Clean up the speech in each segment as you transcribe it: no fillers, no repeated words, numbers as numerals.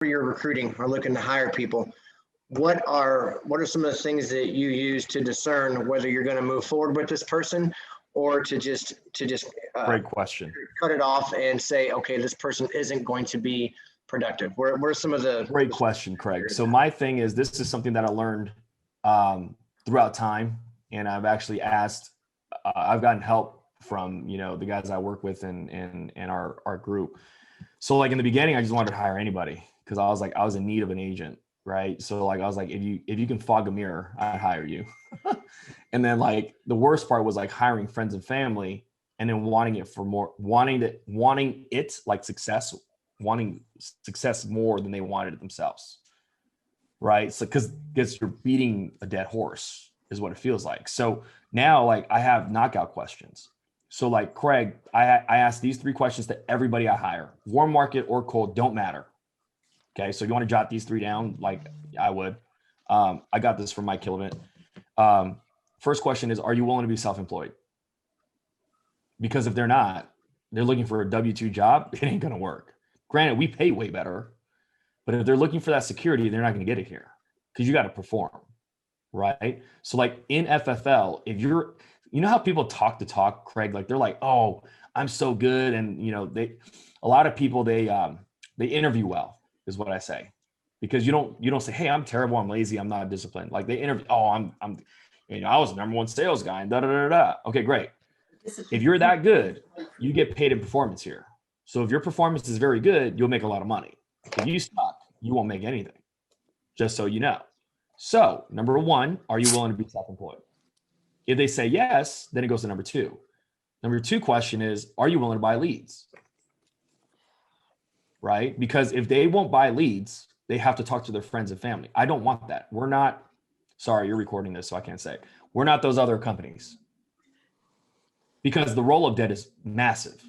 you're recruiting or looking to hire people, what are some of the things that you use to discern whether you're going to move forward with this person or to just Great question. cut it off and say, okay, this person isn't going to be productive? Where are some of the Great question, Craig. So my thing is, this is something that I learned throughout time, and I've actually asked, I've gotten help from, the guys I work with in our group. So like in the beginning, I just wanted to hire anybody because I was in need of an agent, right? So like I was like, if you can fog a mirror, I'd hire you. And then like the worst part was like hiring friends and family, and then wanting success more than they wanted it themselves, right? So because you're beating a dead horse is what it feels like. So now like I have knockout questions. So like Craig, I ask these 3 questions to everybody I hire. Warm market or cold, don't matter. Okay, so if you want to jot these 3 down, like I would. I got this from Mike Killivan. First question is, are you willing to be self-employed? Because if they're not, they're looking for a W-2 job, it ain't gonna work. Granted, we pay way better, but if they're looking for that security, they're not gonna get it here because you got to perform, right? So like in FFL, if you're, how people talk, Craig, like they're like, oh, I'm so good. And a lot of people, they interview well is what I say, because you don't say, hey, I'm terrible, I'm lazy, I'm not disciplined. Like they interview, oh, I was the #1 sales guy and da da da da. Okay, great. If you're that good, you get paid in performance here. So if your performance is very good, you'll make a lot of money. If you suck, you won't make anything, just so you know. So number 1, are you willing to be self-employed? If they say yes, then it goes to number 2. Number 2 question is, are you willing to buy leads? Right? Because if they won't buy leads, they have to talk to their friends and family. I don't want that. We're not, sorry, you're recording this, so I can't say it. We're not those other companies. Because the roll-up debt is massive.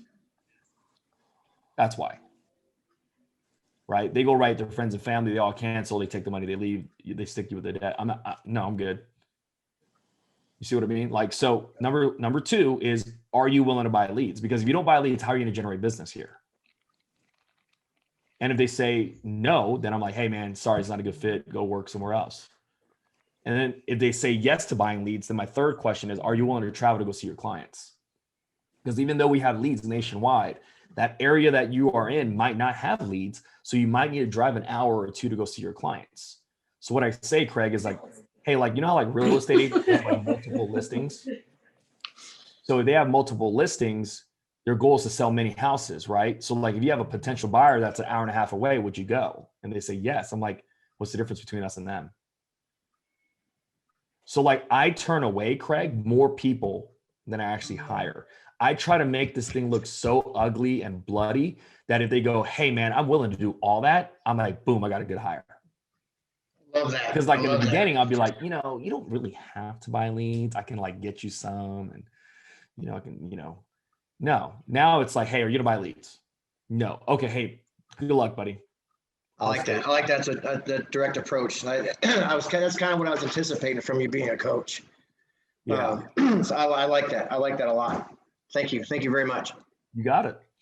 That's why. Right? They go write their friends and family, they all cancel, they take the money, they leave, they stick you with the debt. I'm good. You see what I mean? Like, so number 2 is, are you willing to buy leads? Because if you don't buy leads, how are you going to generate business here? And if they say no, then I'm like, hey man, sorry, it's not a good fit. Go work somewhere else. And then if they say yes to buying leads, then my 3rd question is, are you willing to travel to go see your clients? Because even though we have leads nationwide, that area that you are in might not have leads. So you might need to drive an hour or 2 to go see your clients. So what I say, Craig, is like, hey, like, how like real estate agents have like multiple listings. So if they have multiple listings, their goal is to sell many houses, right? So like if you have a potential buyer that's an hour and a half away, would you go? And they say yes. I'm like, what's the difference between us and them? So like I turn away, Craig, more people than I actually hire. I try to make this thing look so ugly and bloody that if they go, hey man, I'm willing to do all that, I'm like, boom, I got a good hire. Love that. Because like in the beginning, I'll be like, you don't really have to buy leads. I can like get you some, and I can, no. Now it's like, hey, are you gonna buy leads? No. Okay, hey, good luck, buddy. I like that. That's the direct approach. That's kind of what I was anticipating from you being a coach. Yeah. So I like that. I like that a lot. Thank you. Thank you very much. You got it.